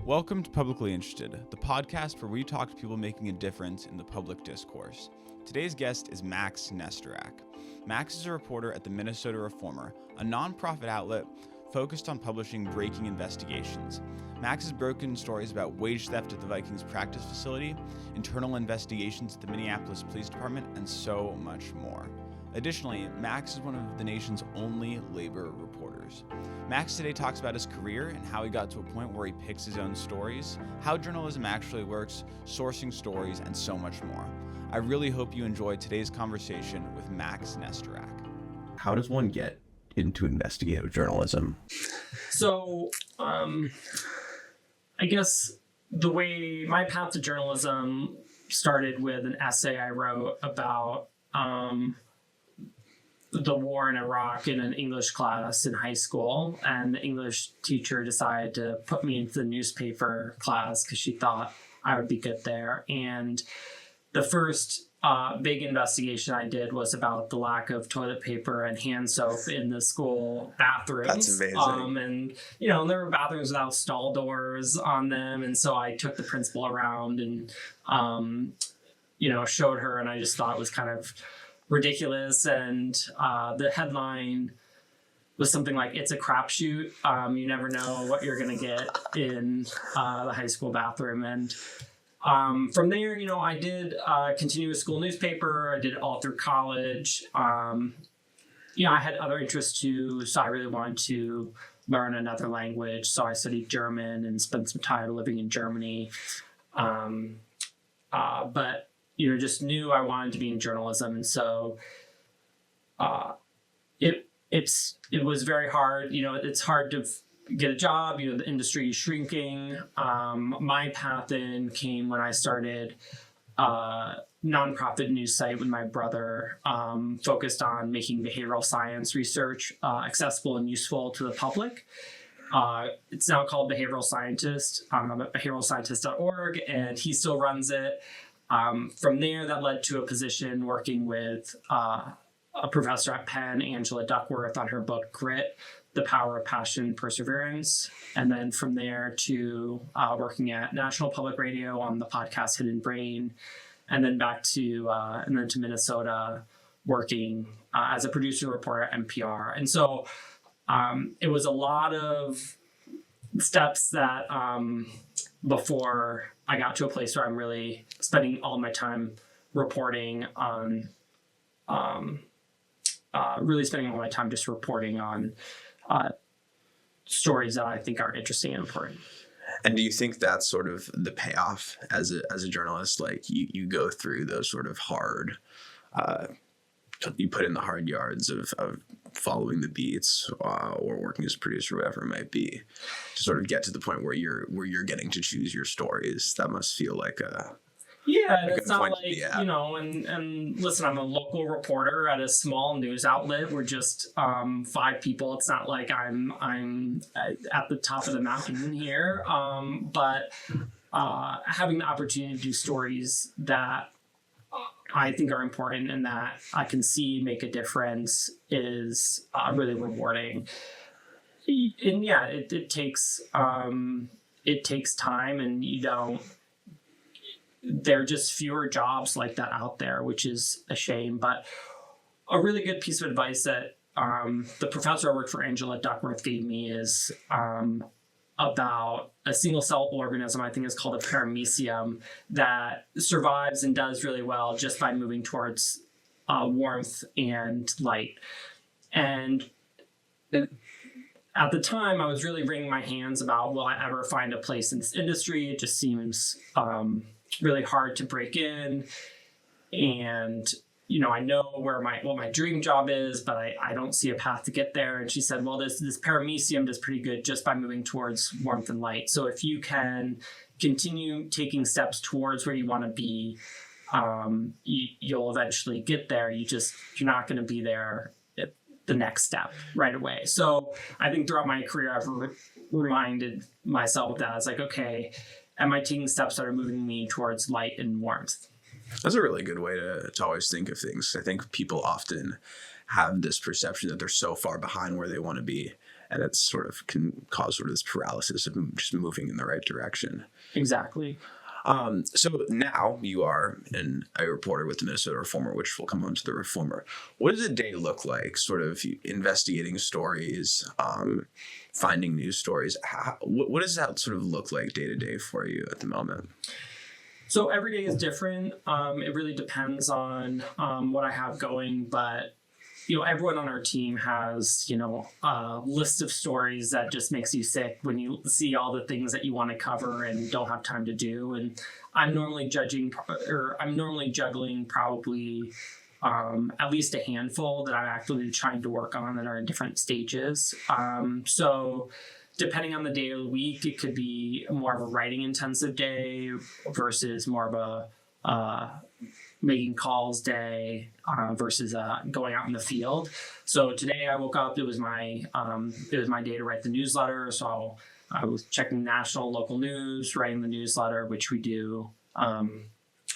Welcome to Publicly Interested, the podcast where we talk to people making a difference in the public discourse. Today's guest is Max Nesterak. Max is a reporter at the Minnesota Reformer, a nonprofit outlet focused on publishing breaking investigations. Max has broken stories about wage theft at the Vikings practice facility, internal investigations at the Minneapolis Police Department, and so much more. Additionally, Max is one of the nation's only labor reporters. Max today talks about his career and how he got to a point where he picks his own stories, how journalism actually works, sourcing stories, and so much more. I really hope you enjoyed today's conversation with Max Nesterak. How does one get into investigative journalism? So, I guess the way my path to journalism started with an essay I wrote about the war in Iraq in an English class in high school, and the English teacher decided to put me into the newspaper class because she thought I would be good there. And the first big investigation I did was about the lack of toilet paper and hand soap in the school bathrooms. That's amazing. And, you know, there were bathrooms without stall doors on them. And so I took the principal around and, showed her, and I just thought it was kind of ridiculous. And the headline was something like, "It's a crapshoot. You never know what you're going to get in the high school bathroom." And from there, I did continue with school newspaper. I did it all through college. I had other interests too, so I really wanted to learn another language. So I studied German and spent some time living in Germany. But just knew I wanted to be in journalism, and so it was very hard. It's hard to get a job. The industry is shrinking. My path in came when I started a nonprofit news site with my brother, focused on making behavioral science research accessible and useful to the public. It's now called Behavioral Scientist, at behavioralscientist.org, and he still runs it. From there, that led to a position working with a professor at Penn, Angela Duckworth, on her book Grit, The Power of Passion and Perseverance. And then from there to working at National Public Radio on the podcast Hidden Brain, and then back to Minnesota, working as a producer reporter at NPR. And so it was a lot of steps that before I got to a place where I'm really spending all my time reporting on, just reporting on stories that I think are interesting and important. And do you think that's sort of the payoff as a journalist? Like you go through those sort of hard, you put in the hard yards of following the beats or working as a producer, whatever it might be, to sort of get to the point where you're getting to choose your stories. That must feel like a it's not like, and listen, I'm a local reporter at a small news outlet. We're just 5 people. It's not like I'm at the top of the mountain here. But having the opportunity to do stories that I think are important and that I can see make a difference is really rewarding. And yeah, it takes time, and there are just fewer jobs like that out there, which is a shame. But a really good piece of advice that the professor I worked for, Angela Duckworth, gave me is about a single-cell organism, I think is called a paramecium, that survives and does really well just by moving towards warmth and light. And at the time, I was really wringing my hands about, will I ever find a place in this industry? It just seems really hard to break in. And I know what my dream job is, but I don't see a path to get there. And she said, well, this paramecium does pretty good just by moving towards warmth and light. So if you can continue taking steps towards where you want to be, you'll eventually get there. You're not going to be there at the next step right away. So I think throughout my career, I've reminded myself of that. It's like, okay, am I taking steps that are moving me towards light and warmth? That's a really good way to always think of things. I think people often have this perception that they're so far behind where they want to be. and it's sort of can cause sort of this paralysis of just moving in the right direction. Exactly. So now you are a reporter with the Minnesota Reformer, which will come on to the Reformer. What does a day look like? Sort of investigating stories, finding news stories. What does that sort of look like day to day for you at the moment? So every day is different. It really depends on what I have going, but everyone on our team has, a list of stories that just makes you sick when you see all the things that you want to cover and don't have time to do. And I'm normally juggling probably at least a handful that I'm actively trying to work on that are in different stages. So depending on the day of the week, it could be more of a writing intensive day versus more of a making calls day versus going out in the field. So today I woke up, it was my day to write the newsletter. So I was checking national, local news, writing the newsletter, which we do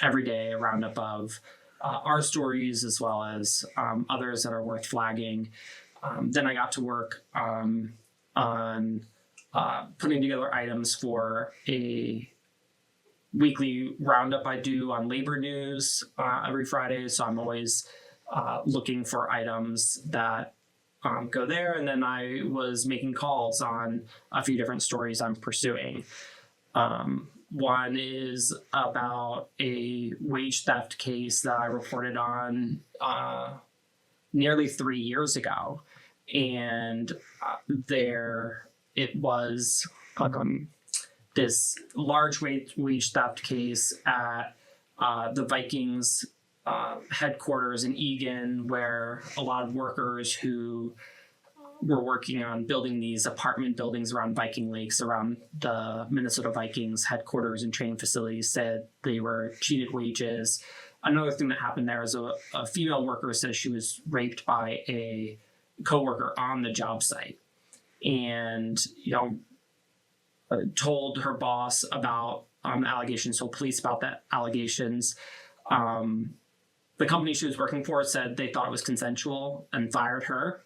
every day, a roundup of our stories as well as others that are worth flagging. Then I got to work on putting together items for a weekly roundup I do on labor news every Friday. So I'm always looking for items that go there. And then I was making calls on a few different stories I'm pursuing. One is about a wage theft case that I reported on nearly 3 years ago. And there it was this large wage theft case at the Vikings headquarters in Eagan, where a lot of workers who were working on building these apartment buildings around Viking Lakes, around the Minnesota Vikings headquarters and training facilities, said they were cheated wages. Another thing that happened there is a female worker says she was raped by a coworker on the job site, and told her boss about allegations, told police about that allegations. The company she was working for said they thought it was consensual and fired her.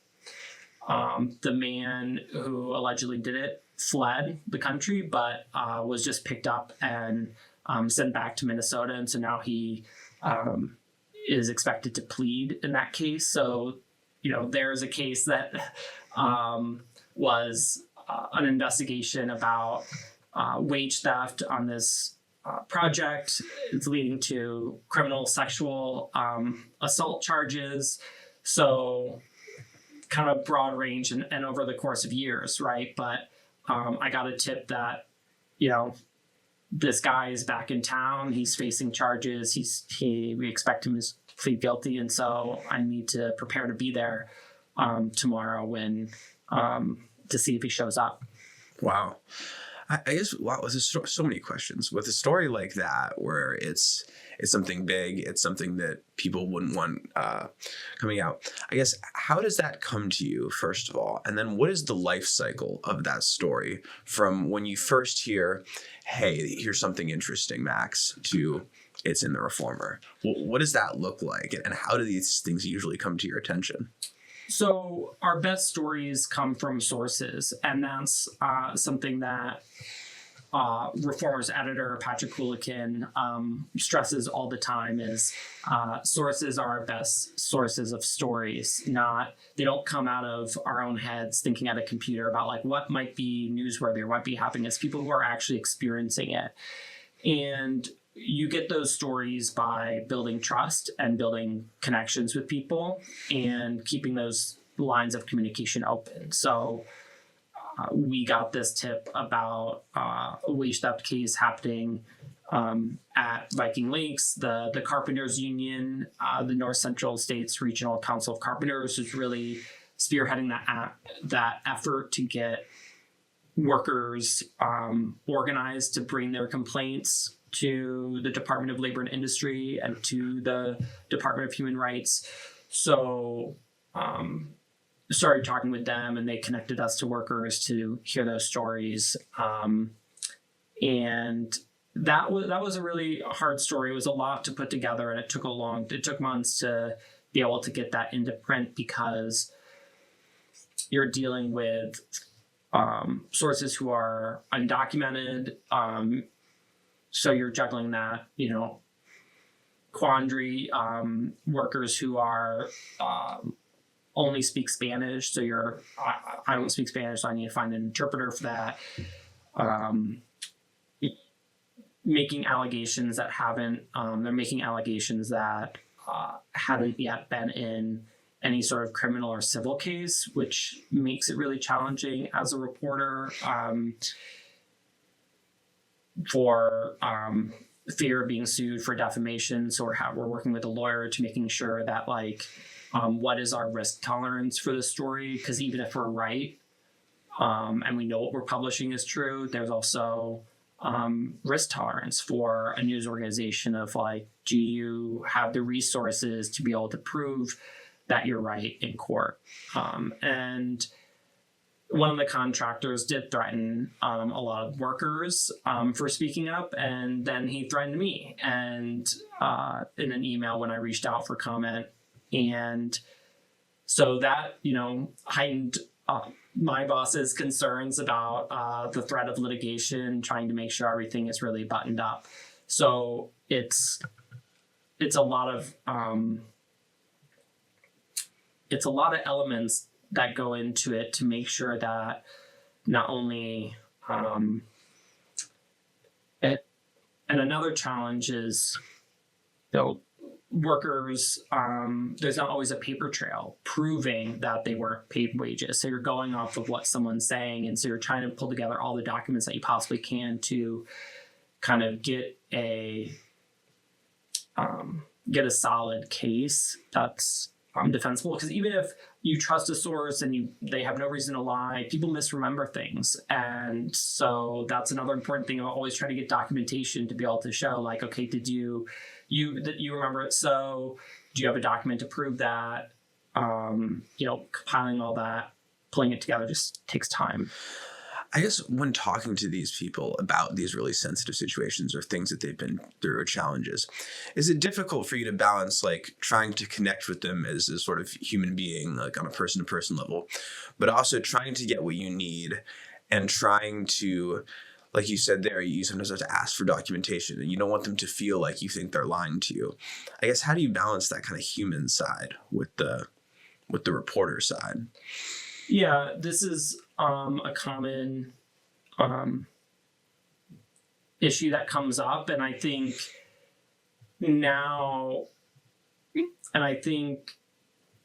The man who allegedly did it fled the country, but was just picked up and sent back to Minnesota. And so now he is expected to plead in that case. So, there's a case that was an investigation about wage theft on this project. It's leading to criminal sexual assault charges. So kind of broad range and over the course of years, right? But I got a tip that, this guy is back in town. He's facing charges. We expect him to plead guilty. And so I need to prepare to be there tomorrow to see if he shows up. Wow. I guess, there's so many questions with a story like that, where it's something big, it's something that people wouldn't want coming out. I guess, how does that come to you, first of all? And then what is the life cycle of that story from when you first hear, hey, here's something interesting, Max, to it's in the Reformer? What does that look like? And how do these things usually come to your attention? So our best stories come from sources, and that's something that Reformer's editor, Patrick Kulikin, stresses all the time is sources are our best sources of stories. They don't come out of our own heads thinking at a computer about like what might be newsworthy or what might be happening. It's people who are actually experiencing it. And you get those stories by building trust and building connections with people and keeping those lines of communication open. So we got this tip about a wage theft case happening at Viking Lakes. The Carpenters Union, the North Central States Regional Council of Carpenters, is really spearheading that effort to get workers organized to bring their complaints to the Department of Labor and Industry and to the Department of Human Rights. So started talking with them, and they connected us to workers to hear those stories. And that was a really hard story. It was a lot to put together, and it took months to be able to get that into print, because you're dealing with sources who are undocumented. So you're juggling that, quandary. Workers who are only speak Spanish. So I don't speak Spanish, so I need to find an interpreter for that. Making allegations that they're making allegations that haven't yet been in any sort of criminal or civil case, which makes it really challenging as a reporter, for fear of being sued for defamation. So we're working with a lawyer to making sure that what is our risk tolerance for this story? Because even if we're right, and we know what we're publishing is true, there's also risk tolerance for a news organization of do you have the resources to be able to prove that you're right in court? And one of the contractors did threaten a lot of workers for speaking up, and then he threatened me and in an email when I reached out for comment. And so that, heightened my boss's concerns about the threat of litigation, trying to make sure everything is really buttoned up. So it's a lot of elements that go into it to make sure that not only and another challenge is workers, there's not always a paper trail proving that they weren't paid wages. So you're going off of what someone's saying, and so you're trying to pull together all the documents that you possibly can to kind of get a solid case that's defensible. Because even if you trust a source and they have no reason to lie, people misremember things. And so that's another important thing. I'm always trying to get documentation to be able to show okay, did you remember it? So do you have a document to prove that? Compiling all that, pulling it together just takes time. I guess when talking to these people about these really sensitive situations or things that they've been through or challenges, is it difficult for you to balance trying to connect with them as a sort of human being, on a person-to-person level, but also trying to get what you need and trying to, like you said there, you sometimes have to ask for documentation and you don't want them to feel like you think they're lying to you. I guess, how do you balance that kind of human side with the reporter side? Yeah, this is a common issue that comes up, and I think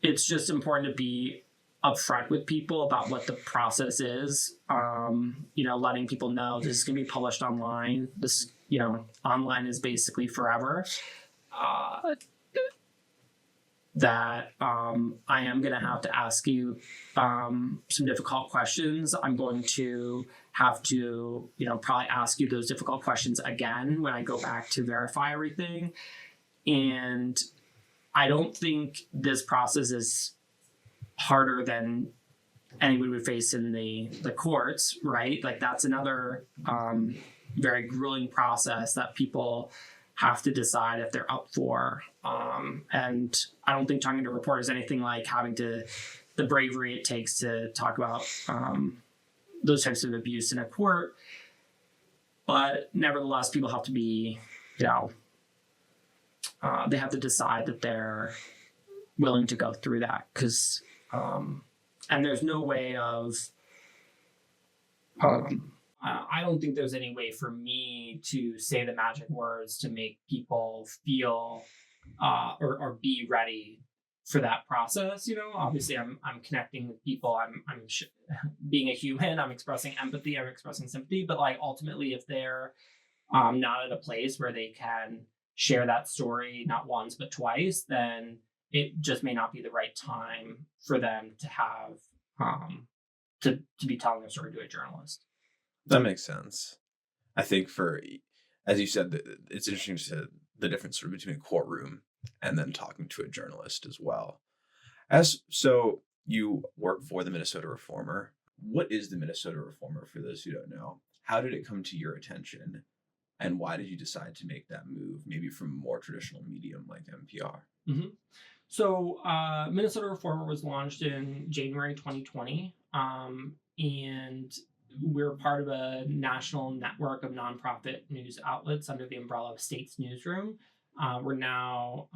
it's just important to be upfront with people about what the process is. Letting people know this is going to be published online. This, online is basically forever. That I am going to have to ask you some difficult questions. I'm going to have to, probably ask you those difficult questions again when I go back to verify everything. And I don't think this process is harder than anyone would face in the courts, right? That's another very grueling process that people have to decide if they're up for. And I don't think talking to reporters is anything like having the bravery it takes to talk about those types of abuse in a court. But nevertheless, people have to be, they have to decide that they're willing to go through that. Because, and there's no way of, I don't think there's any way for me to say the magic words to make people feel or be ready for that process. Obviously I'm connecting with people. I'm being a human. I'm expressing empathy. I'm expressing sympathy. But ultimately, if they're not at a place where they can share that story not once but twice, then it just may not be the right time for them to have to be telling their story to a journalist. That makes sense. I think as you said, it's interesting to the difference sort of between a courtroom and then talking to a journalist as well. So you work for the Minnesota Reformer. What is the Minnesota Reformer, for those who don't know? How did it come to your attention? And why did you decide to make that move, maybe from a more traditional medium like NPR? Mm-hmm. So Minnesota Reformer was launched in January 2020, and we're part of a national network of nonprofit news outlets under the umbrella of States Newsroom. We're now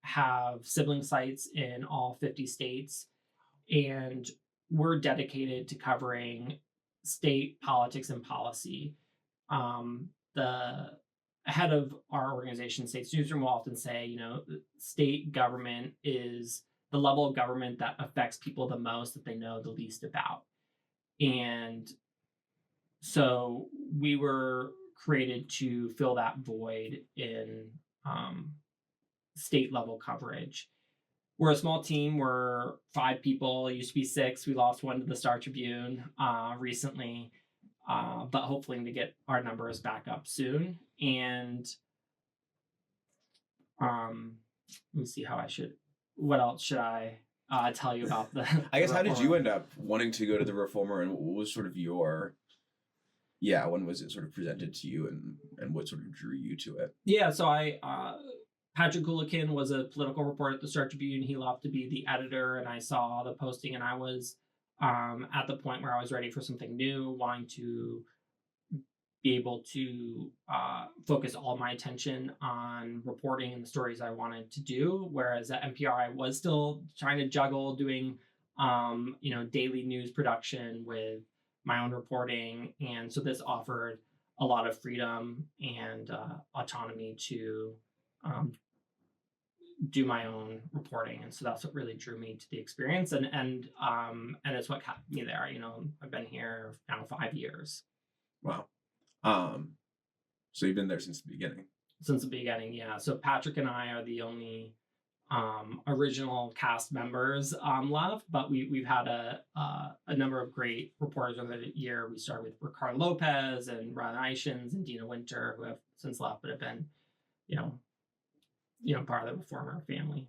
have sibling sites in all 50 states, and we're dedicated to covering state politics and policy. The head of our organization, States Newsroom, will often say, state government is the level of government that affects people the most, that they know the least about. And so we were created to fill that void in state level coverage. We're a small team. We're 5 people. It used to be 6. We lost 1 to the Star Tribune recently, but hopefully to get our numbers back up soon. And let me see what else should I tell you about the I guess, Reformer? how did you end up wanting to go to the Reformer, and what was sort of when was it sort of presented to you, and what sort of drew you to it? Yeah, so Patrick Gulikin was a political reporter at the Star Tribune. He left to be the editor, and I saw the posting, and I was at the point where I was ready for something new, wanting to be able to focus all my attention on reporting and the stories I wanted to do. Whereas at NPR, I was still trying to juggle doing, daily news production with my own reporting. And so this offered a lot of freedom and autonomy to do my own reporting. And so that's what really drew me to the experience. And it's what kept me there. I've been here now 5 years. Wow. So you've been there since the beginning? Since the beginning, yeah. So Patrick and I are the only original cast members left, but we've had a number of great reporters over the year. We started with Ricardo Lopez and Ron Ishins and Dina Winter, who have since left, but have been, part of the Reformer family.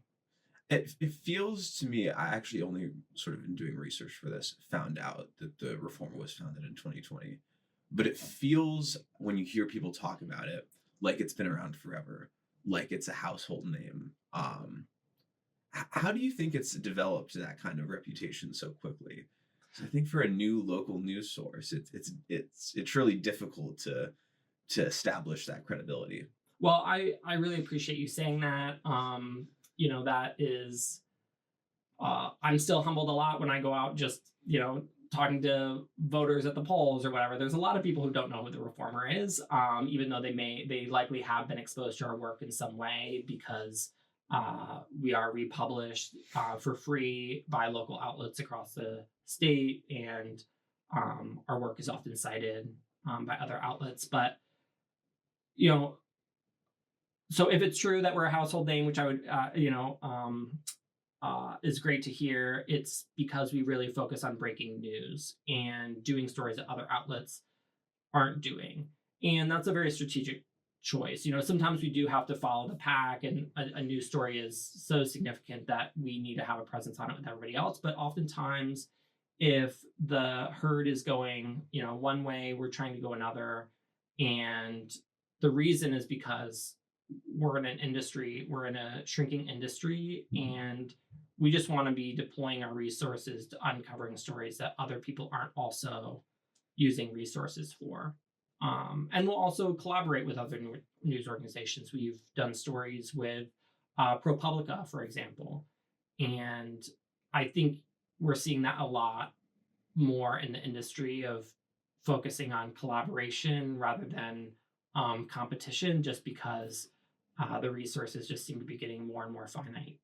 It feels to me, I actually only sort of in doing research for this found out that the Reformer was founded in 2020. But it feels, when you hear people talk about it, like it's been around forever, like it's a household name. How do you think it's developed that kind of reputation so quickly? So I think for a new local news source, it's really difficult to establish that credibility. Well, I really appreciate you saying that. That is, I'm still humbled a lot when I go out just, talking to voters at the polls or whatever. There's a lot of people who don't know who the Reformer is, even though they likely have been exposed to our work in some way, because we are republished for free by local outlets across the state, and our work is often cited by other outlets. But so if it's true that we're a household name, which I would is great to hear, it's because we really focus on breaking news and doing stories that other outlets aren't doing. And that's a very strategic choice. Sometimes we do have to follow the pack, and a news story is so significant that we need to have a presence on it with everybody else. But oftentimes, if the herd is going, one way, we're trying to go another. And the reason is because we're in a shrinking industry, and we just want to be deploying our resources to uncovering stories that other people aren't also using resources for. And we'll also collaborate with other news organizations. We've done stories with ProPublica, for example. And I think we're seeing that a lot more in the industry, of focusing on collaboration rather than competition, just because the resources just seem to be getting more and more finite.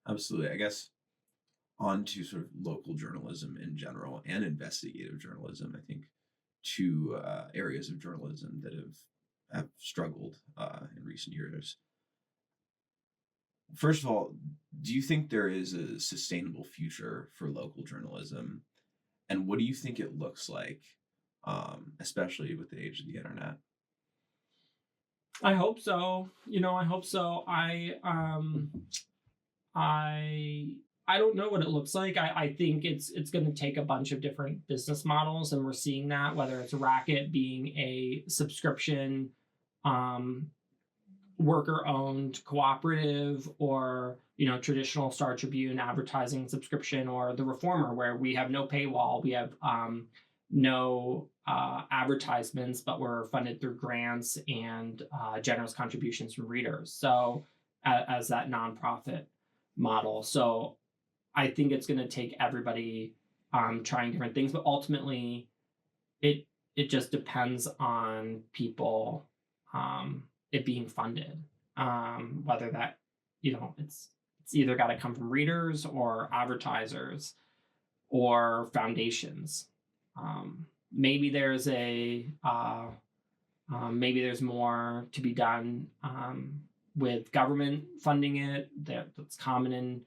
Absolutely. I guess on to sort of local journalism in general and investigative journalism, I think 2 areas of journalism that have struggled in recent years. First of all, do you think there is a sustainable future for local journalism? And what do you think it looks like, especially with the age of the internet? I hope so. I hope so. I don't know what it looks like. I think it's going to take a bunch of different business models, and we're seeing that, whether it's Racket being a subscription, worker-owned cooperative, or traditional Star Tribune advertising subscription, or the Reformer, where we have no paywall, we have no advertisements, but we're funded through grants and generous contributions from readers. So as that nonprofit model. So I think it's going to take everybody trying different things, but ultimately it just depends on people it being funded, whether that it's either got to come from readers or advertisers or foundations. Maybe there's maybe there's more to be done with government funding it. That's common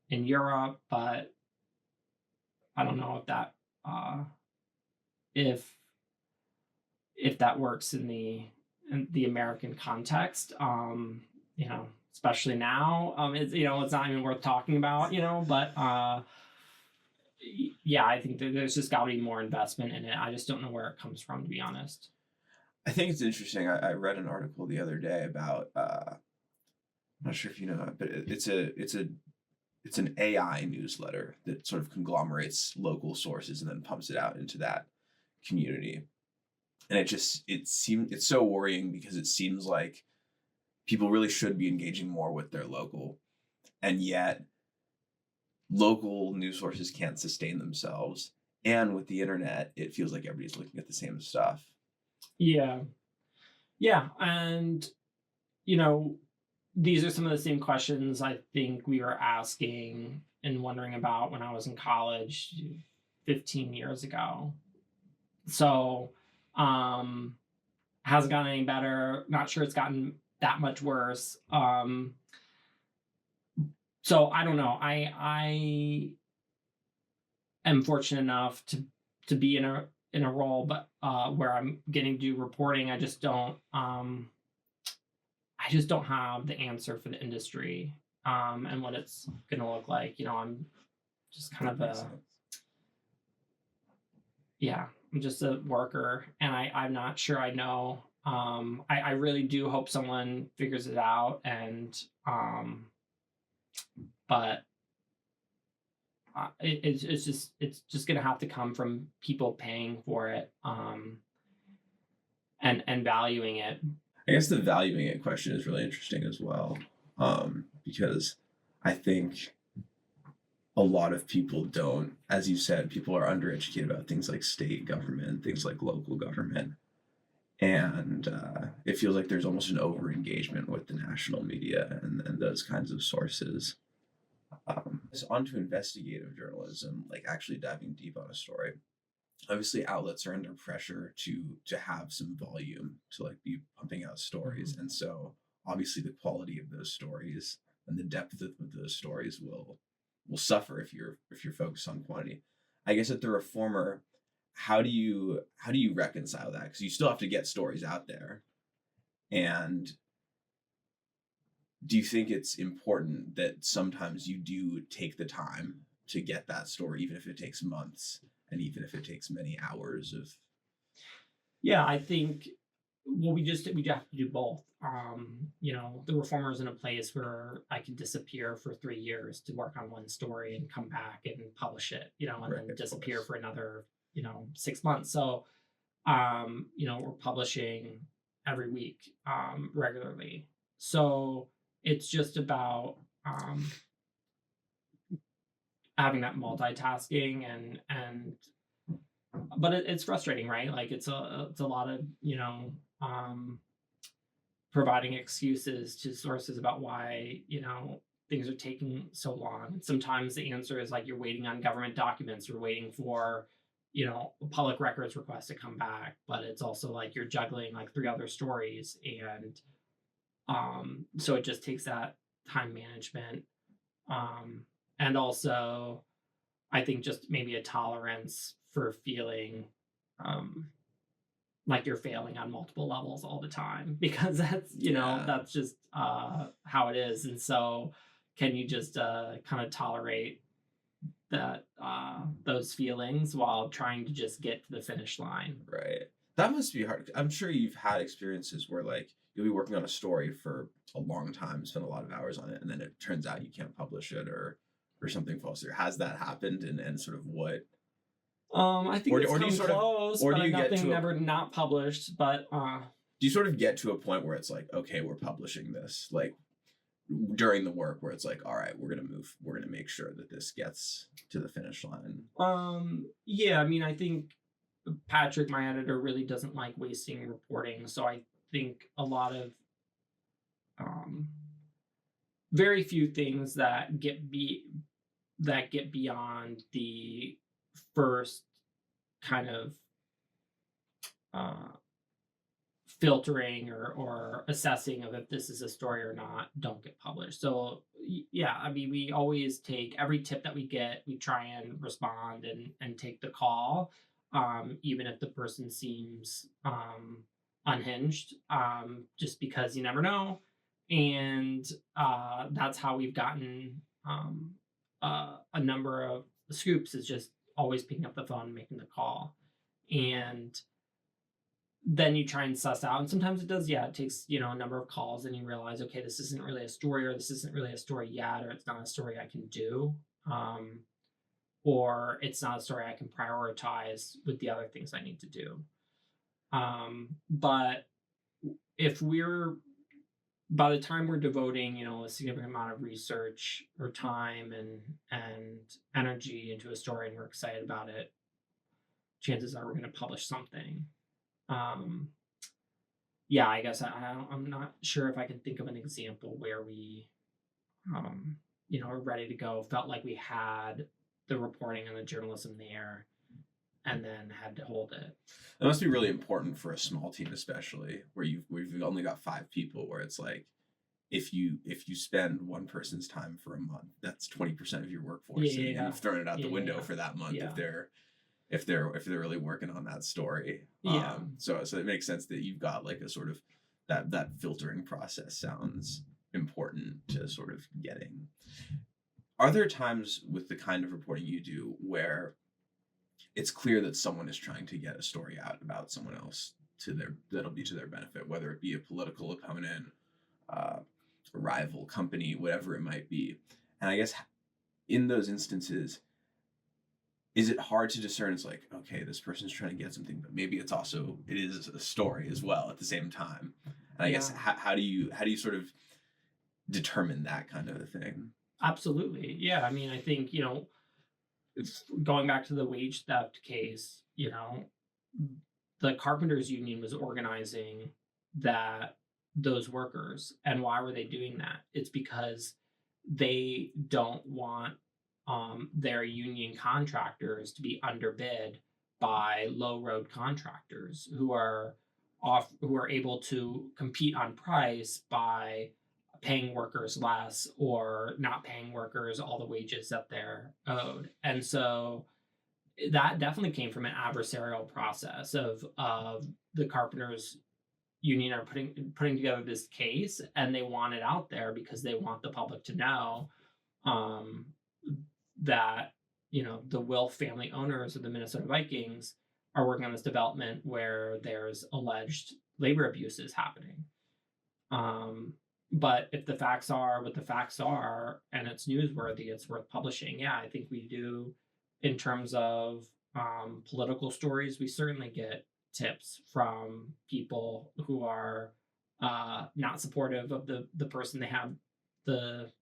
in Europe, but I don't know if that if that works in the American context. Especially now, it's not even worth talking about. But yeah, I think there's just got to be more investment in it. I just don't know where it comes from, to be honest. I think it's interesting. I read an article the other day about I'm not sure if you know it, but it's an AI newsletter that sort of conglomerates local sources and then pumps it out into that community. And it's so worrying because it seems like people really should be engaging more with their local, and yet local news sources can't sustain themselves. And with the internet, it feels like everybody's looking at the same stuff. Yeah. And, these are some of the same questions I think we were asking and wondering about when I was in college 15 years ago. So, hasn't gotten any better. Not sure it's gotten that much worse. So I don't know. I am fortunate enough to be in a role, but where I'm getting to do reporting. I just don't have the answer for the industry and what it's going to look like. I'm just kind of I'm just a worker, and I'm not sure I know. I really do hope someone figures it out, and but it's just going to have to come from people paying for it and valuing it. I guess the valuing it question is really interesting as well, because I think a lot of people don't, as you said, people are undereducated about things like state government, things like local government. And it feels like there's almost an over-engagement with the national media and those kinds of sources. So on to investigative journalism, like actually diving deep on a story. Obviously, outlets are under pressure to have some volume, to like be pumping out stories. Mm-hmm. And so obviously the quality of those stories and the depth of those stories will suffer if you're focused on quantity. I guess at the Reformer, how do you reconcile that? Because you still have to get stories out there. And do you think it's important that sometimes you do take the time to get that story, even if it takes months and even if it takes many hours of? Yeah, I think we have to do both. The Reformer is in a place where I can disappear for 3 years to work on one story and come back and publish it, and then disappear for another 6 months. So, we're publishing every week, regularly. So it's just about having that multitasking and but it's frustrating, right? Like it's a lot of, providing excuses to sources about why, things are taking so long. And sometimes the answer is like, you're waiting on government documents, you're waiting for, a public records request to come back, but it's also like you're juggling like 3 other stories. And so it just takes that time management. And also I think just maybe a tolerance for feeling like you're failing on multiple levels all the time, because that's, that's just how it is. And so can you just kind of tolerate those feelings while trying to just get to the finish line. Right. That must be hard. I'm sure you've had experiences where like you'll be working on a story for a long time, spend a lot of hours on it, and then it turns out you can't publish it or something falls through. Has that happened, and sort of what? I think it's come close, or do but you get nothing to never not published. But do you sort of get to a point where it's like, okay, we're publishing this, like during the work where it's like, all right, we're gonna make sure that this gets to the finish line? Yeah, I mean, I think Patrick, my editor, really doesn't like wasting reporting, so I think a lot of very few things that get beyond the first kind of filtering or assessing of if this is a story or not don't get published. So yeah, I mean, we always take every tip that we get, we try and respond and take the call, even if the person seems unhinged, just because you never know. And that's how we've gotten a number of scoops, is just always picking up the phone and making the call. And then you try and suss out, and sometimes it does, it takes, a number of calls, and you realize, okay, this isn't really a story, or this isn't really a story yet, or it's not a story I can do, or it's not a story I can prioritize with the other things I need to do. But if by the time we're devoting, a significant amount of research or time and energy into a story, and we're excited about it, chances are we're going to publish something. I guess I'm not sure if I can think of an example where we, are ready to go, felt like we had the reporting and the journalism there, and then had to hold it. It must be really important for a small team, especially where we've only got 5 people, where it's like, if you spend one person's time for a month, that's 20% of your workforce, and you've thrown it out the window for that month if they're really working on that story. So it makes sense that you've got like a sort of that filtering process sounds important to sort of getting. Are there times with the kind of reporting you do where it's clear that someone is trying to get a story out about someone else that'll be to their benefit, whether it be a political opponent, a rival company, whatever it might be? And I guess in those instances, is it hard to discern? It's like, okay, this person's trying to get something, but maybe it is a story as well at the same time. And I guess how do you sort of determine that kind of a thing? Absolutely. Yeah. I mean, I think, going back to the wage theft case, the carpenters union was organizing those workers. And why were they doing that? It's because they don't want their union contractors to be underbid by low road contractors who are able to compete on price by paying workers less or not paying workers all the wages that they're owed. And so that definitely came from an adversarial process of the carpenters union are putting together this case, and they want it out there because they want the public to know that the Wilf family owners of the Minnesota Vikings are working on this development where there's alleged labor abuses happening. But if the facts are what the facts are and it's newsworthy, it's worth publishing. Yeah, I think we do. In terms of political stories, we certainly get tips from people who are not supportive of the person they have the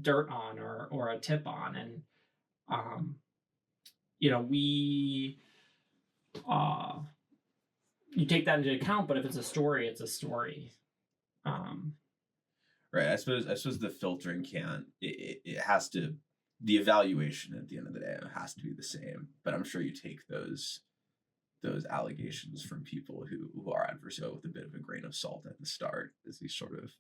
dirt on or a tip on. And you take that into account, but if it's a story, it's a story. Right. I suppose the filtering it has to, the evaluation at the end of the day has to be the same, but I'm sure you take those allegations from people who are adversarial with a bit of a grain of salt at the start, as these sort of.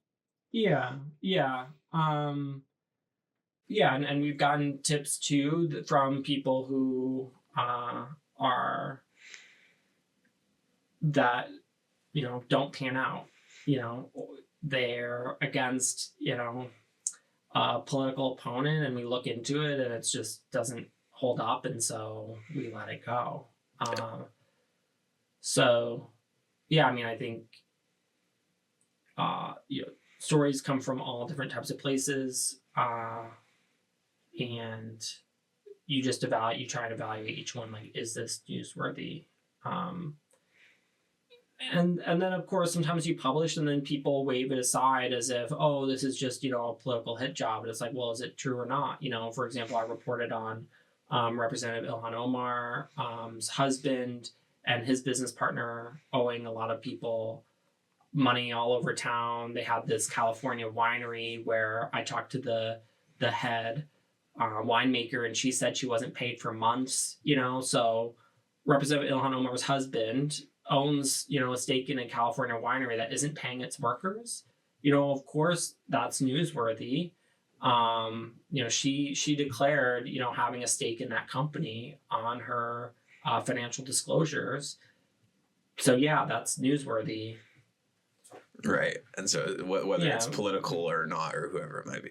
And we've gotten tips too from people who are that don't pan out. They're against a political opponent and we look into it and it just doesn't hold up, and so we let it go. So yeah, I mean, I think stories come from all different types of places, and you just try and evaluate each one, like, is this newsworthy? And then of course sometimes you publish and then people wave it aside as if, oh, this is just, a political hit job. And it's like, well, is it true or not? For example, I reported on Representative Ilhan Omar's husband and his business partner owing a lot of people money all over town. They had this California winery where I talked to the head winemaker, and she said she wasn't paid for months. So Representative Ilhan Omar's husband owns, a stake in a California winery that isn't paying its workers. Of course that's newsworthy. She declared, having a stake in that company on her financial disclosures. So yeah, that's newsworthy. Right. And so whether it's political or not, or whoever it might be,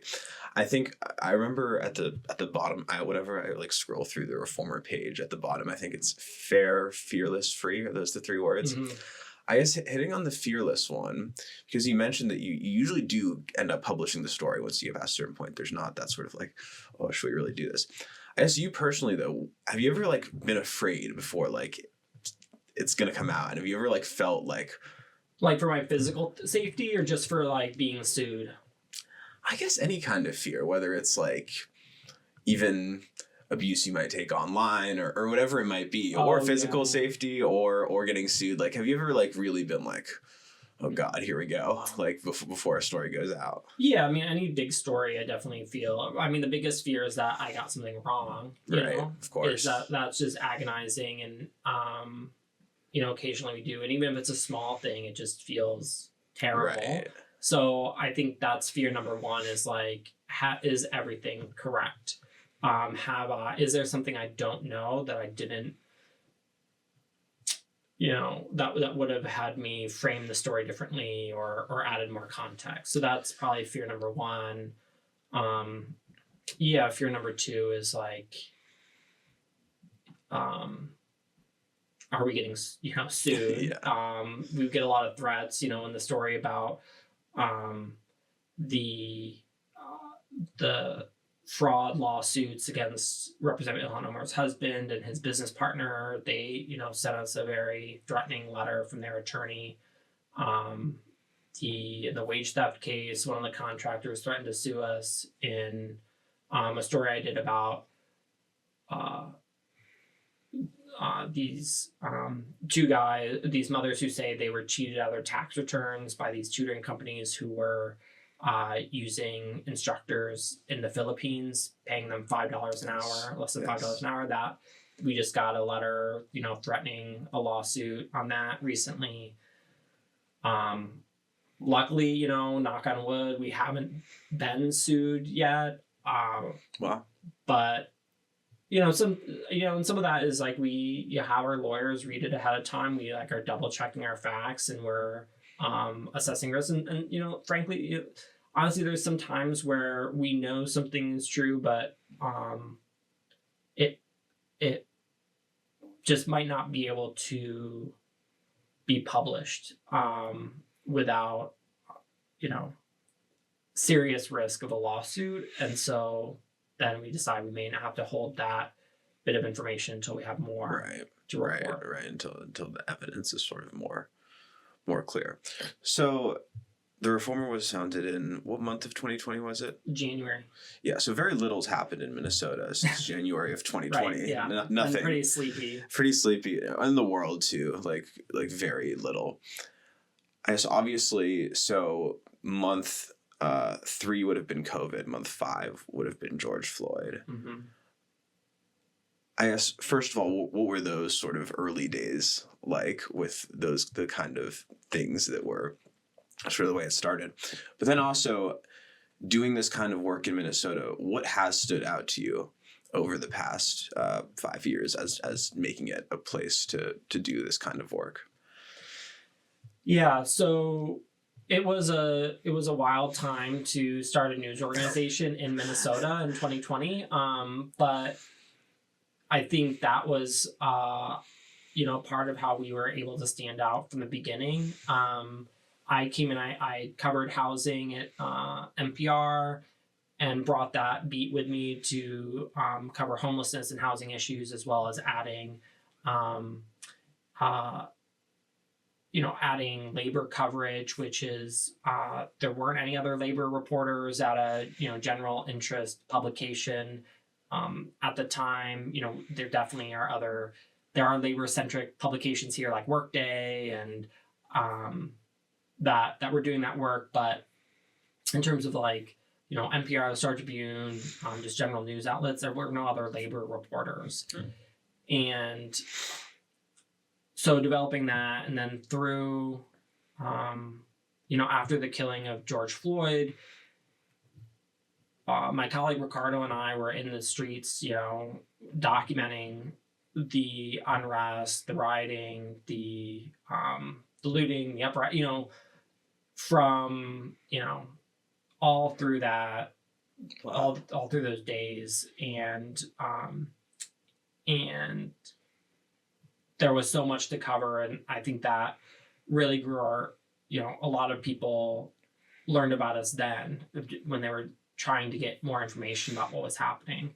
I think I remember at the bottom, whenever I scroll through the Reformer page at the bottom, I think it's fair, fearless, free. Are those the three words? Mm-hmm. I guess hitting on the fearless one, because you mentioned that you usually do end up publishing the story once you have a certain point. There's not that sort of oh, should we really do this? I guess you personally though, have you ever been afraid before it's gonna come out? And have you ever felt for my physical safety or just for being sued? I guess any kind of fear, whether it's even abuse you might take online or whatever it might be, or physical safety or getting sued. Have you ever really been oh God, here we go, before a story goes out? Yeah, I mean, any big story, I definitely feel. I mean, the biggest fear is that I got something wrong. Right, of course. That's just agonizing, and occasionally we do, and even if it's a small thing, it just feels terrible. Right. So I think that's fear number one is is everything correct? Is there something I don't know that I didn't, that would have had me frame the story differently or added more context? So that's probably fear number one. Fear number two is are we getting, sued? Yeah. We get a lot of threats, in the story about the fraud lawsuits against Representative Ilhan Omar's husband and his business partner. They, sent us a very threatening letter from their attorney. The wage theft case, one of the contractors threatened to sue us in a story I did about these these mothers who say they were cheated out of their tax returns by these tutoring companies who were using instructors in the Philippines, paying them $5 an hour, less than $5 an hour. That we just got a letter, threatening a lawsuit on that recently. Luckily, knock on wood, we haven't been sued yet. Wow. But and some of that is we have our lawyers read it ahead of time. We are double checking our facts and we're assessing risks. And frankly, honestly, there's some times where we know something is true, but it just might not be able to be published without serious risk of a lawsuit. And so then we decide we may not have to hold that bit of information until we have more to report. Right, until the evidence is sort of more clear. So the Reformer was founded in what month of 2020 was it? January. Yeah, so very little's happened in Minnesota since January of 2020. Right, yeah. Nothing. And pretty sleepy. Pretty sleepy. In the world too, like very little. I guess obviously, so month 3 would have been COVID. Month 5 would have been George Floyd. Mm-hmm. I guess, first of all, what were those sort of early days like with the kind of things that were sort of the way it started? But then also doing this kind of work in Minnesota, what has stood out to you over the past 5 years as making it a place to do this kind of work? Yeah, so It was a wild time to start a news organization in Minnesota in 2020. But I think that was part of how we were able to stand out from the beginning. I came in, I covered housing at NPR and brought that beat with me to cover homelessness and housing issues, as well as adding adding labor coverage, which is there weren't any other labor reporters at a general interest publication at the time. There definitely are labor centric publications here like Workday and that were doing that work, but in terms of NPR, the Star Tribune, just general news outlets, there were no other labor reporters. And so developing that, and then through, after the killing of George Floyd, my colleague Ricardo and I were in the streets, documenting the unrest, the rioting, the looting, the uprising, from, all through that, all through those days. And there was so much to cover, and I think that really grew our, a lot of people learned about us then when they were trying to get more information about what was happening.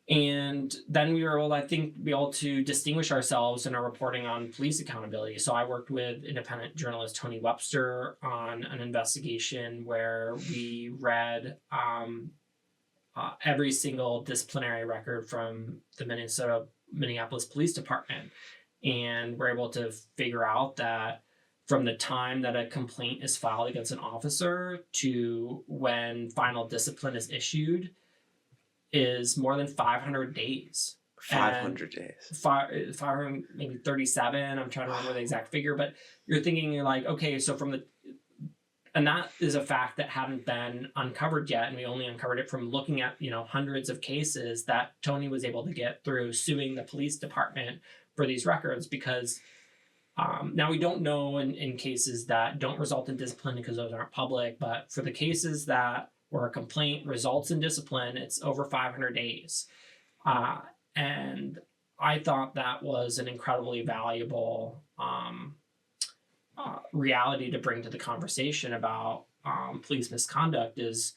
And then we were able, I think, be able to distinguish ourselves in our reporting on police accountability. So I worked with independent journalist Tony Webster on an investigation where we read every single disciplinary record from the Minneapolis Police Department. And we're able to figure out that from the time that a complaint is filed against an officer to when final discipline is issued is more than 500 days. 500 days. 500, maybe 37. I'm trying to remember the exact figure, but you're like, okay, so and that is a fact that hadn't been uncovered yet. And we only uncovered it from looking at, hundreds of cases that Tony was able to get through suing the police department for these records, because now we don't know in cases that don't result in discipline because those aren't public, but for the cases that where a complaint results in discipline, it's over 500 days. And I thought that was an incredibly valuable reality to bring to the conversation about police misconduct is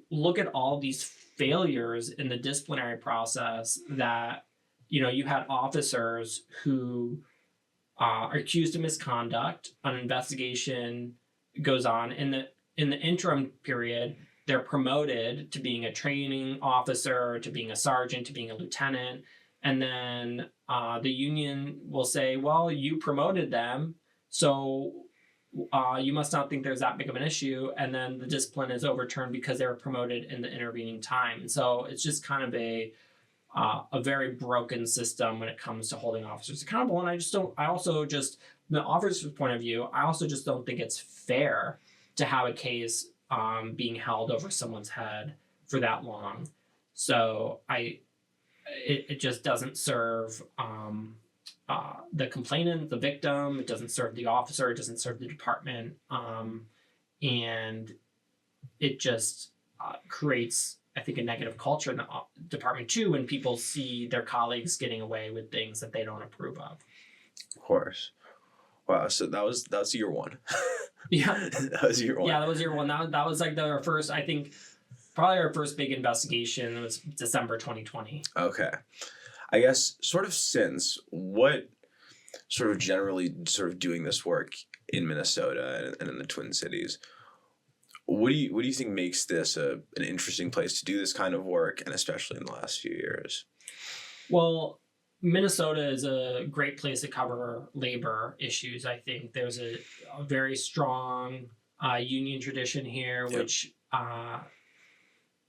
look at all these failures in the disciplinary process that, you had officers who are accused of misconduct, an investigation goes on, in the interim period, they're promoted to being a training officer, to being a sergeant, to being a lieutenant. And then the union will say, well, you promoted them, so you must not think there's that big of an issue. And then the discipline is overturned because they were promoted in the intervening time. And so it's just kind of a very broken system when it comes to holding officers accountable. And from the officer's point of view, I also just don't think it's fair to have a case being held over someone's head for that long. So it just doesn't serve the complainant, the victim. It doesn't serve the officer. It doesn't serve the department. And it just creates, I think, a negative culture in the department too, when people see their colleagues getting away with things that they don't approve of. Of course. Wow. So that was year one. Yeah. That was year one. Yeah, that was year one. That was like our first, I think, probably our first big investigation. It was December 2020. Okay. I guess sort of since, what sort of generally sort of doing this work in Minnesota and in the Twin Cities, what do you think makes this an interesting place to do this kind of work, and especially in the last few years? Well, Minnesota is a great place to cover labor issues. I think there's a very strong union tradition here, Yep. which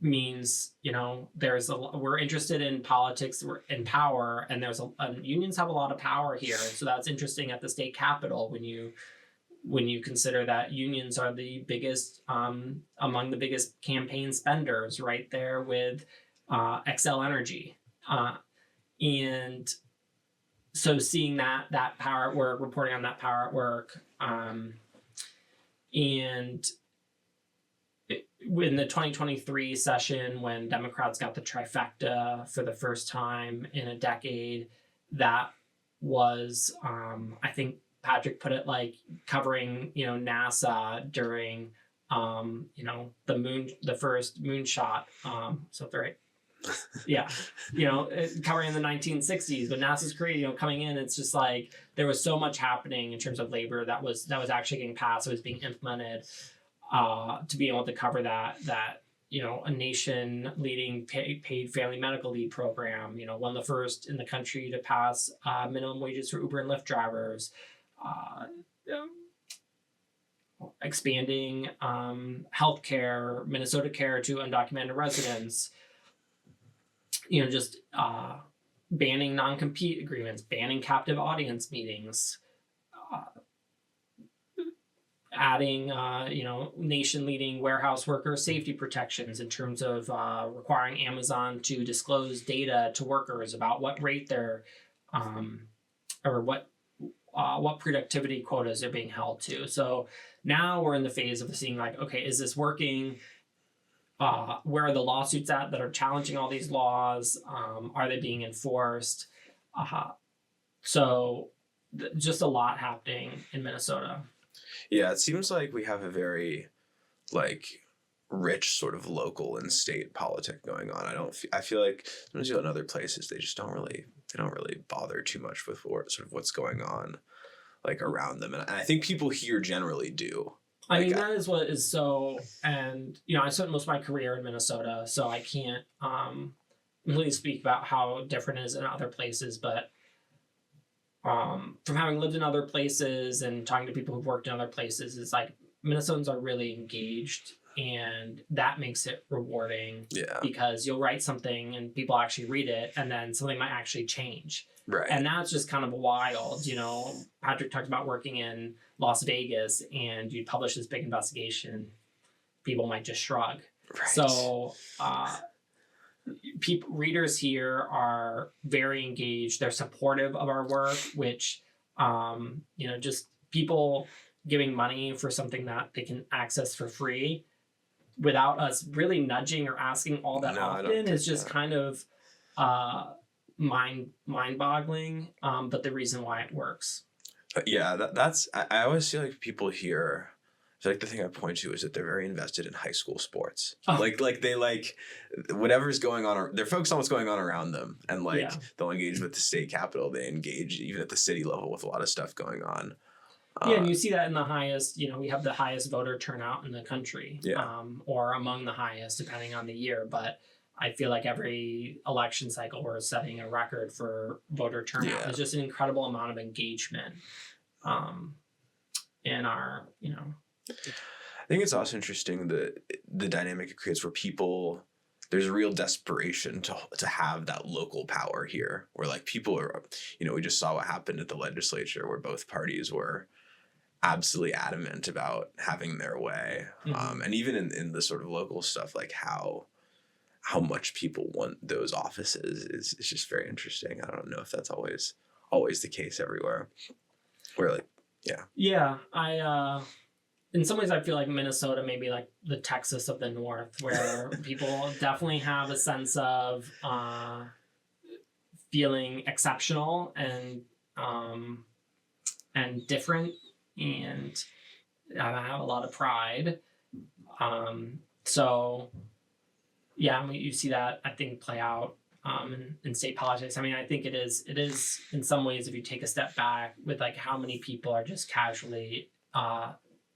means we're interested in politics, we're in power, and unions have a lot of power here. And so that's interesting at the state capitol when you consider that unions are the biggest among the biggest campaign spenders, right there with Xcel Energy. And so seeing that power at work, reporting on that power at work, And in the 2023 session, when Democrats got the trifecta for the first time in a decade, that was, I think Patrick put it like covering, NASA during, the first moonshot. So right. Yeah. Covering in the 1960s, but NASA's created, coming in, it's just like there was so much happening in terms of labor that was actually getting passed, it was being implemented, to be able to cover that a nation leading paid family medical leave program, one of the first in the country to pass minimum wages for Uber and Lyft drivers, expanding healthcare, Minnesota Care to undocumented residents, just banning non-compete agreements, banning captive audience meetings, adding, nation-leading warehouse worker safety protections in terms of requiring Amazon to disclose data to workers about what rate they're, or what productivity quotas they're being held to. So now we're in the phase of seeing like, okay, is this working? Where are the lawsuits at that are challenging all these laws? Are they being enforced? Just a lot happening in Minnesota. Yeah, it seems like we have a very rich sort of local and state politic going on. I feel like sometimes you go in other places, they don't really bother too much with what's going on around them. And I think people here generally do. That is what is so, and I spent most of my career in Minnesota, so I can't really speak about how different it is in other places, but from having lived in other places and talking to people who've worked in other places, it's like Minnesotans are really engaged, and that makes it rewarding. Yeah. Because you'll write something and people actually read it, and then something might actually change. Right. And that's just kind of wild. Patrick talked about working in Las Vegas, and you publish this big investigation, people might just shrug. Right. So readers here are very engaged. They're supportive of our work, which, just people giving money for something that they can access for free without us really nudging or asking all that often is just kind of mind-boggling. But the reason why it works. Yeah, that's I always feel like people here, I feel like the thing I point to is that they're very invested in high school sports. Oh. Like they whatever's going on. They're focused on what's going on around them, and they'll engage with the state capitol. They engage even at the city level with a lot of stuff going on. Yeah, and you see that in the highest. We have the highest voter turnout in the country, or among the highest, depending on the year. But I feel like every election cycle we're setting a record for voter turnout. Yeah. There's just an incredible amount of engagement in our, I think it's also interesting the dynamic it creates where people, there's a real desperation to have that local power here, where people are, we just saw what happened at the legislature where both parties were absolutely adamant about having their way. Mm-hmm. And even in the sort of local stuff, how much people want those offices is just very interesting. I don't know if that's always the case everywhere. Where yeah, I in some ways I feel like Minnesota may be like the Texas of the North, where people definitely have a sense of feeling exceptional and different, and I have a lot of pride. So yeah, you see that, I think, play out in state politics. I think it is in some ways, if you take a step back, with how many people are just casually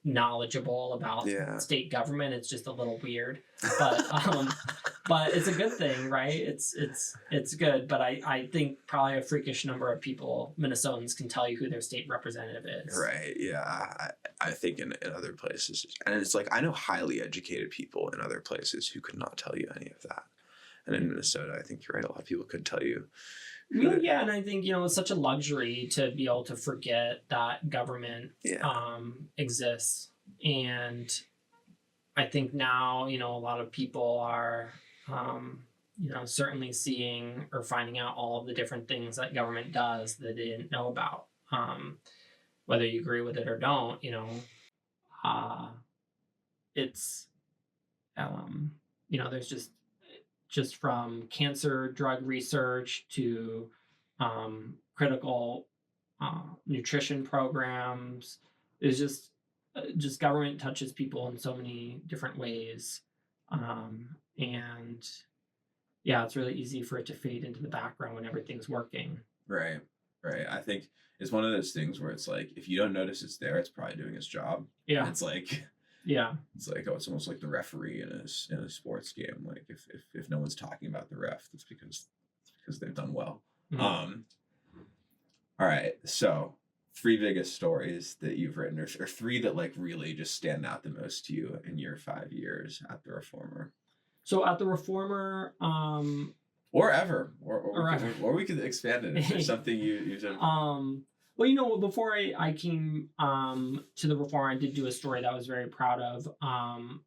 knowledgeable about state government, it's just a little weird. But but it's a good thing, right? It's good. But I think probably a freakish number of people, Minnesotans, can tell you who their state representative is. Right. Yeah. I think in other places, and it's I know highly educated people in other places who could not tell you any of that. And in Minnesota, I think you're right. A lot of people could tell you. Yeah, and I think it's such a luxury to be able to forget that government exists. And I think now a lot of people are certainly seeing or finding out all of the different things that government does that they didn't know about. Whether you agree with it or don't, it's there's just from cancer drug research to critical nutrition programs. It's just government touches people in so many different ways, and yeah, it's really easy for it to fade into the background when everything's working. Right. I think it's one of those things where it's like, if you don't notice it's there, it's probably doing its job. Yeah. It's like, it's almost like the referee in a sports game. Like if no one's talking about the ref, it's because they've done well. Mm-hmm. All right. So 3 biggest stories that you've written, or 3 that like really just stand out the most to you in your 5 years at the Reformer. So at the Reformer, or ever, or we could expand it if there's something you've done. Well, before I came to the Reformer, I did do a story that I was very proud of,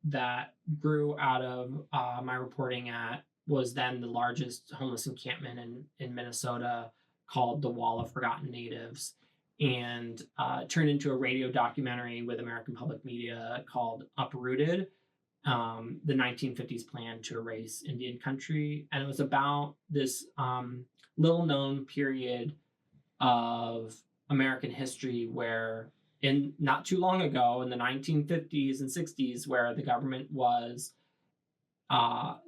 that grew out of my reporting at was then the largest homeless encampment in Minnesota, called the Wall of Forgotten Natives, and turned into a radio documentary with American Public Media called Uprooted, the 1950s plan to erase Indian country. And it was about this little known period of American history where not too long ago, in the 1950s and 60s, where the government was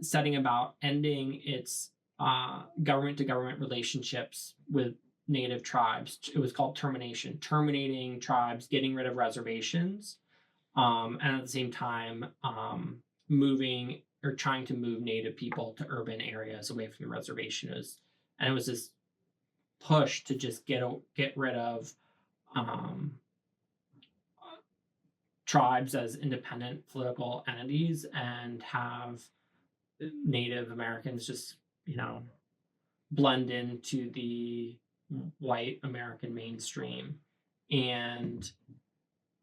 setting about ending its government-to-government relationships with Native tribes. It was called terminating tribes, getting rid of reservations, and at the same time moving or trying to move Native people to urban areas away from the reservation. It was this push to just get rid of tribes as independent political entities and have Native Americans just blend into the white American mainstream, and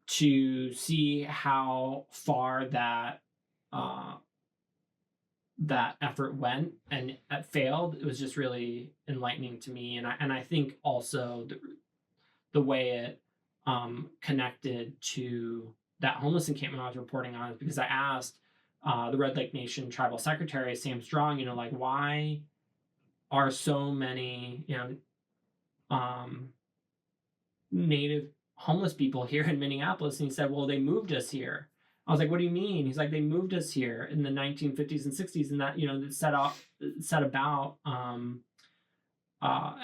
to see how far that effort went and it failed, it was just really enlightening to me. And I think also the way it connected to that homeless encampment I was reporting on is because I asked the Red Lake Nation Tribal Secretary, Sam Strong, why are so many, Native homeless people here in Minneapolis? And he said, well, they moved us here. I was like, what do you mean? He's like, they moved us here in the 1950s and 60s, and that, set about, and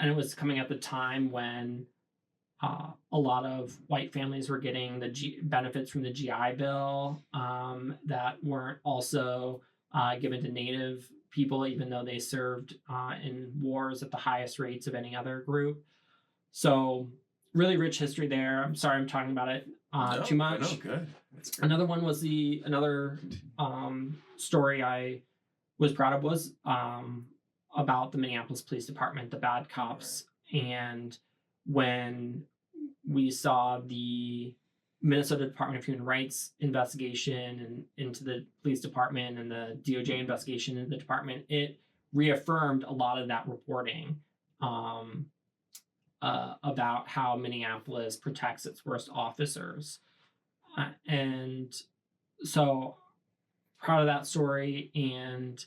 it was coming at the time when a lot of white families were getting the benefits from the GI Bill that weren't also given to Native people, even though they served in wars at the highest rates of any other group. So really rich history there. I'm sorry I'm talking about it too much. No, good. That's great. Another one was another story I was proud of was about the Minneapolis Police Department, the bad cops. Right. And when we saw the Minnesota Department of Human Rights investigation into the police department and the DOJ investigation into the department, it reaffirmed a lot of that reporting about how Minneapolis protects its worst officers. And so proud of that story. And,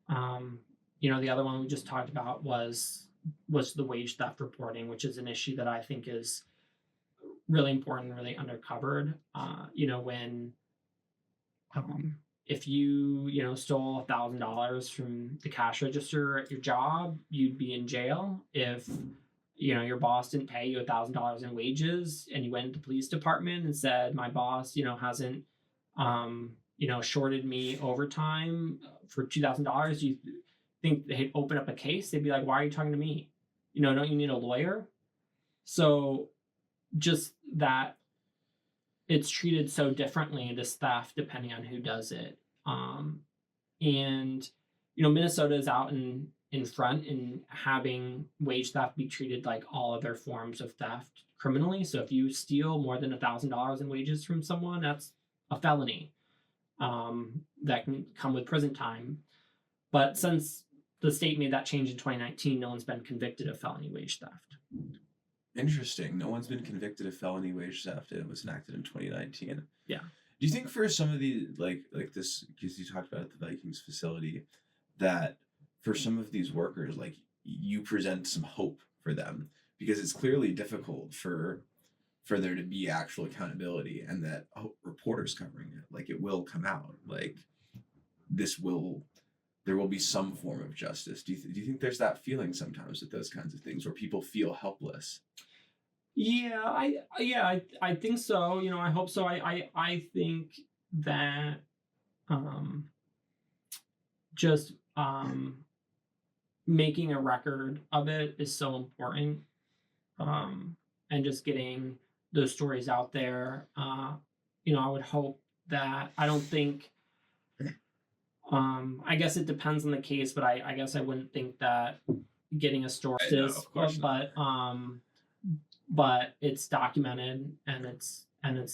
the other one we just talked about was the wage theft reporting, which is an issue that I think is really important and really undercovered. When if you stole $1,000 from the cash register at your job, you'd be in jail. If your boss didn't pay you $1,000 in wages and you went to the police department and said, my boss hasn't shorted me overtime for $2,000, you think they'd open up a case? They'd be like, why are you talking to me? Don't you need a lawyer? So just that it's treated so differently, this theft, depending on who does it. And Minnesota is out in front in having wage theft be treated like all other forms of theft criminally. So if you steal more than $1,000 in wages from someone, that's a felony that can come with prison time. But since the state made that change in 2019, no one's been convicted of felony wage theft. Interesting. No one's been convicted of felony wage theft. It was enacted in 2019. Yeah. Do you think for some of the like this, because you talked about the Vikings facility, that for some of these workers, like you present some hope for them because it's clearly difficult for there to be actual accountability, and that reporters covering it, like it will come out, like there will be some form of justice. Do you think there's that feeling sometimes with those kinds of things where people feel helpless? Yeah, I think so. You know, I hope so. I think that just making a record of it is so important, and just getting those stories out there. You know, I would hope that I don't think. I guess it depends on the case, but I guess I wouldn't think that getting a story is, but it's documented and it's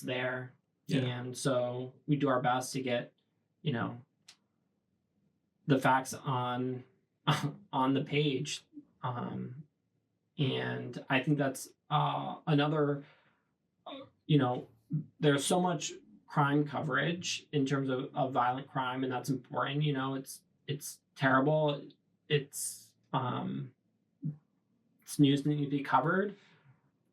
there. Yeah. And so we do our best to get, you know, the facts on the page. And I think that's another, you know, there's so much crime coverage in terms of violent crime, and that's important. You know, it's terrible. It's news that needs to be covered.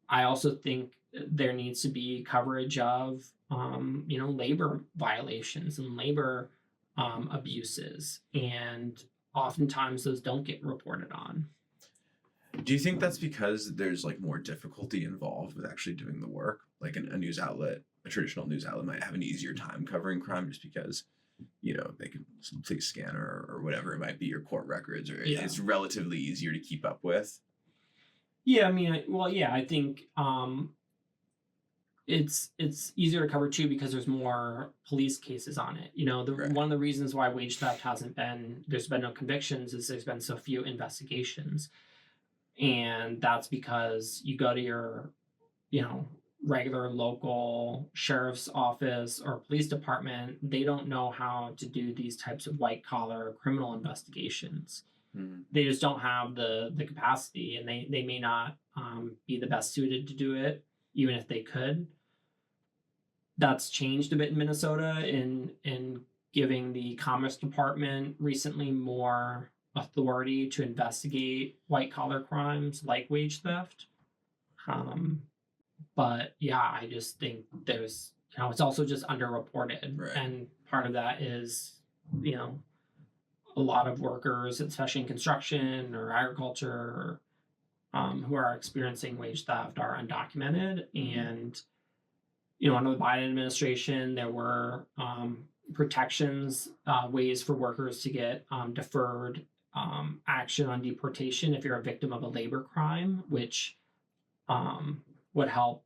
I also think there needs to be coverage of you know, labor violations and labor abuses, and oftentimes those don't get reported on. Do you think that's because there's like more difficulty involved with actually doing the work? Like a news outlet, a traditional news outlet might have an easier time covering crime just because, you know, they can simply scan or whatever it might be, your court records, or it's relatively easier to keep up with. Yeah, I mean, well, yeah, I think it's easier to cover too because there's more police cases on it. You know, one of the reasons why wage theft there's been no convictions is there's been so few investigations. And that's because you go to your, you know, regular local sheriff's office or police department, they don't know how to do these types of white collar criminal investigations. Mm-hmm. They just don't have the capacity, and they may not be the best suited to do it, even if they could. That's changed a bit in Minnesota in giving the Commerce Department recently more authority to investigate white collar crimes like wage theft. But yeah, I just think there's, you know, it's also just underreported. Right. And part of that is, you know, a lot of workers, especially in construction or agriculture, who are experiencing wage theft are undocumented. And, you know, under the Biden administration, there were protections, ways for workers to get deferred action on deportation if you're a victim of a labor crime, which would help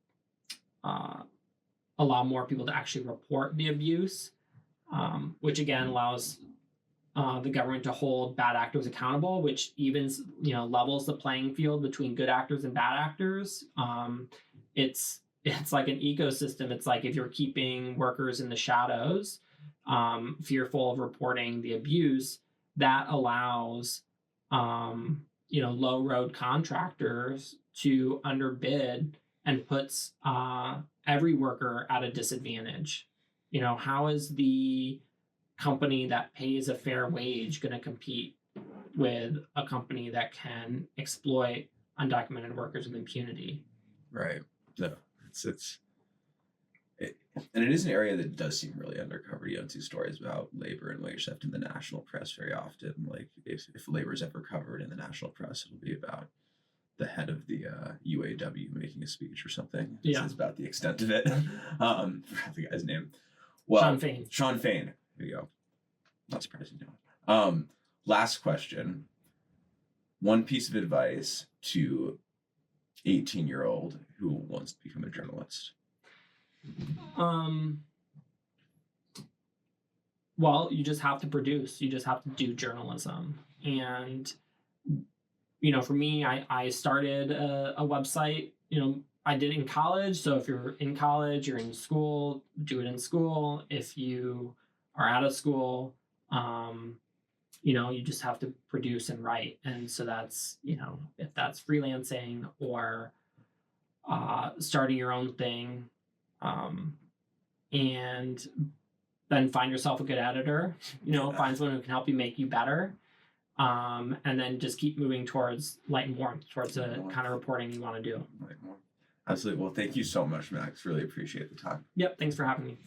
allow more people to actually report the abuse, which again allows the government to hold bad actors accountable, which evens, you know, levels the playing field between good actors and bad actors. It's like an ecosystem. It's like if you're keeping workers in the shadows, fearful of reporting the abuse, that allows, you know, low road contractors to underbid and puts every worker at a disadvantage. You know, how is the company that pays a fair wage going to compete with a company that can exploit undocumented workers with impunity? Right. No, and it is an area that does seem really undercovered. You don't see stories about labor and wage theft in the national press very often. Like if labor is ever covered in the national press, it'll be about the head of the UAW making a speech or something. Yeah, it's about the extent of it. I forgot the guy's name. Well, Sean Fain. Here you go. Not surprising. No. Last question. One piece of advice to 18-year-old who wants to become a journalist. Well, you just have to produce. You just have to do journalism. And, you know, for me, I started a website. You know, I did it in college. So if you're in college, you're in school, do it in school. If you are out of school, you know, you just have to produce and write. And so that's, you know, if that's freelancing or starting your own thing, and then find yourself a good editor, find someone who can help you make you better. And then just keep moving towards light and warmth, towards the kind of reporting you want to do. Absolutely. Well, thank you so much, Max. Really appreciate the time. Yep. Thanks for having me.